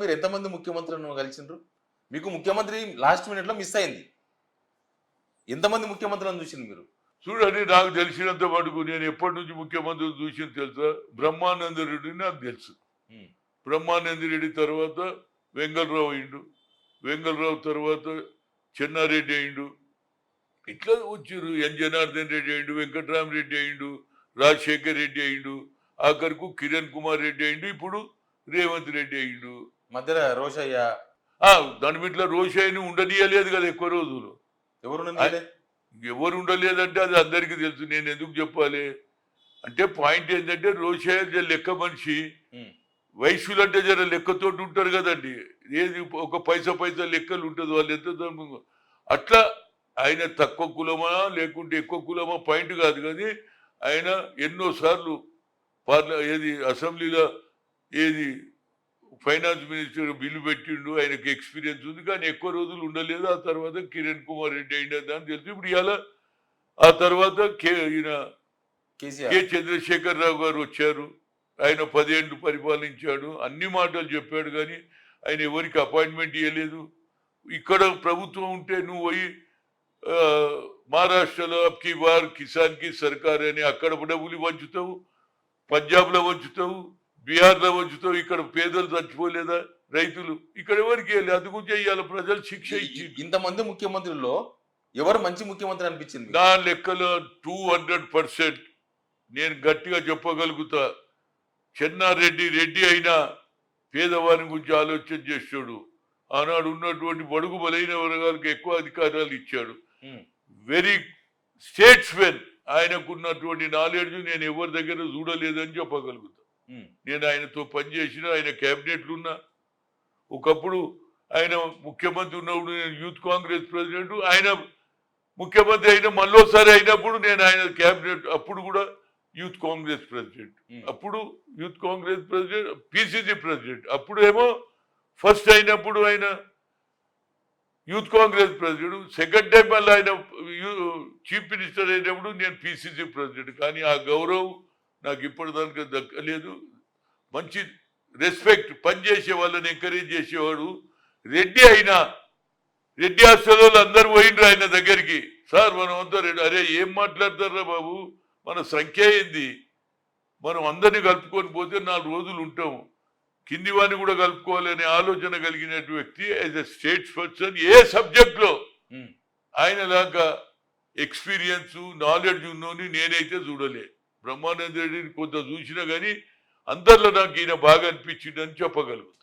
మీరు ఎంతమంది ముఖ్యమంత్రులను కలిసిండ్రు? మీకు ముఖ్యమంత్రి లాస్ట్ మినిట్‌లో మిస్ అయింది. ఎంతమంది ముఖ్యమంత్రులను చూసిండ్రు మీరు? చూడండి, నాకు తెలిసినంత మటుకు నేను ఎప్పటి నుంచి ముఖ్యమంత్రిని చూసింది తెలుసా? బ్రహ్మానంద రెడ్డి నాకు తెలుసు. హ్మ్. బ్రహ్మానంద రెడ్డి తర్వాత వెంగళరావు అయిండు. వెంగళరావు తర్వాత చెన్నారెడ్డి అయిండు. ఇట్లా వచ్చారు. ఎన్ జనార్దన్ రెడ్డి అయిండు, వెంకట్రామరెడ్డి అయిండు, రాజశేఖర్ రెడ్డి అయిండు, ఆఖరుకు కిరణ్ కుమార్ రెడ్డి అయిండు, ఇప్పుడు రేవంత్ రెడ్డి అయిండు. మధ్యలో రోషయ్య దాని మీట్లో రోషయ్యని ఉండనీయలేదు కదా ఎక్కువ రోజులు. ఎవరున్నది? ఎవరు ఉండలేదంటే అది అందరికీ తెలుసు. నేను ఎందుకు చెప్పాలి అంటే, పాయింట్ ఏంటంటే రోషయ్య లెక్క మనిషి. వయసులు అంటే జర లెక్కతోటి ఉంటారు కదండి. ఏది ఒక పైసా లెక్కలు ఉంటుంది వాళ్ళు ఎంత అట్లా. ఆయన తక్కువ కులమా లేకుంటే ఎక్కువ కులమా పాయింట్ కాదు, కానీ ఆయన ఎన్నోసార్లు అసెంబ్లీలో ఫైనాన్స్ మినిస్టర్ బిల్లు పెట్టిండు. ఆయనకి ఎక్స్పీరియన్స్ ఉంది, కానీ ఎక్కువ రోజులు ఉండలేదు. ఆ తర్వాత కిరణ్ కుమార్ రెడ్డి అయినది అని తెలుసు. ఇప్పుడు ఇవాళ ఆ తర్వాత కె చంద్రశేఖర్ రావు గారు వచ్చారు. ఆయన 10 ఏళ్ళు పరిపాలించాడు, అన్ని మాటలు చెప్పాడు, కానీ ఆయన ఎవరికి అపాయింట్మెంట్ ఇవ్వలేదు. ఇక్కడ ప్రభుత్వం ఉంటే నువ్వు పోయి మహారాష్ట్రలో అబ్కి బార్ కిసాన్ కి సర్కార్ అని అక్కడ డబ్బులు వంచుతావు, పంజాబ్లో వంచుతావు, బీహార్లో వంచుతావు. ఇక్కడ పేదలు చచ్చిపోలేదా? రైతులు ఇక్కడ ఎవరికి వెళ్ళి అందుకు చేయాలి. ప్రజలు శిక్ష ఇచ్చి. ఇంతమంది ముఖ్యమంత్రుల్లో ఎవరు మంచి ముఖ్యమంత్రి అనిపించింది? నా లెక్కలో 200% నేను గట్టిగా చెప్పగలుగుతా. చెన్నారెడ్డి రెడ్డి అయినా పేదవాని గురించి ఆలోచన చేస్తాడు. ఆనాడు ఉన్నటువంటి బడుగు బలైన వర్గాలకు ఎక్కువ అధికారాలు ఇచ్చాడు. Very statesmen. ఆయనకున్నటువంటి నాలెడ్జ్ నేను ఎవరి దగ్గర చూడలేదని చెప్పగలుగుతా. నేను ఆయనతో పనిచేసిన, ఆయన క్యాబినెట్లు ఉన్నా. ఒకప్పుడు ఆయన ముఖ్యమంత్రి ఉన్నప్పుడు నేను యూత్ కాంగ్రెస్ ప్రెసిడెంట్, ఆయన ముఖ్యమంత్రి అయిన మళ్ళోసారి అయినప్పుడు నేను ఆయన క్యాబినెట్, అప్పుడు కూడా యూత్ కాంగ్రెస్ ప్రెసిడెంట్. అప్పుడు youth Congress president, PCC president. అప్పుడు ఏమో ఫస్ట్ అయినప్పుడు ఆయన youth Congress president. Second time మళ్ళీ ఆయన చీఫ్ మినిస్టర్ అయినప్పుడు నేను పిసిసి ప్రెసిడెంట్. కానీ ఆ గౌరవం నాకు ఇప్పటిదానికి దక్కలేదు. మంచి రెస్పెక్ట్, పనిచేసే వాళ్ళని ఎంకరేజ్ చేసేవాడు. రెడ్డి అయినా, రెడ్డి హాస్టల్లో అందరు పోయిండ్రు ఆయన దగ్గరికి. సార్ మనం అంతా రెడ్డి. అరే ఏం మాట్లాడతారా బాబు, మన సంఖ్య ఏంది, మనం అందరినీ కలుపుకొని పోతే 4 రోజులు ఉంటాము, కింది వాడిని కూడా కలుపుకోవాలనే ఆలోచన కలిగిన వ్యక్తి. యాజ్ ఎ స్టేట్స్ పర్సన్ ఏ సబ్జెక్ట్లో ఆయన లాగా ఎక్స్పీరియన్స్, నాలెడ్జ్ ఉన్నోని నేనైతే చూడలే. బ్రహ్మానంద రెడ్డిని కొంత చూసినా కానీ అందరిలో నాకు ఈయన బాగా అనిపించిందని చెప్పగలుగుతాను.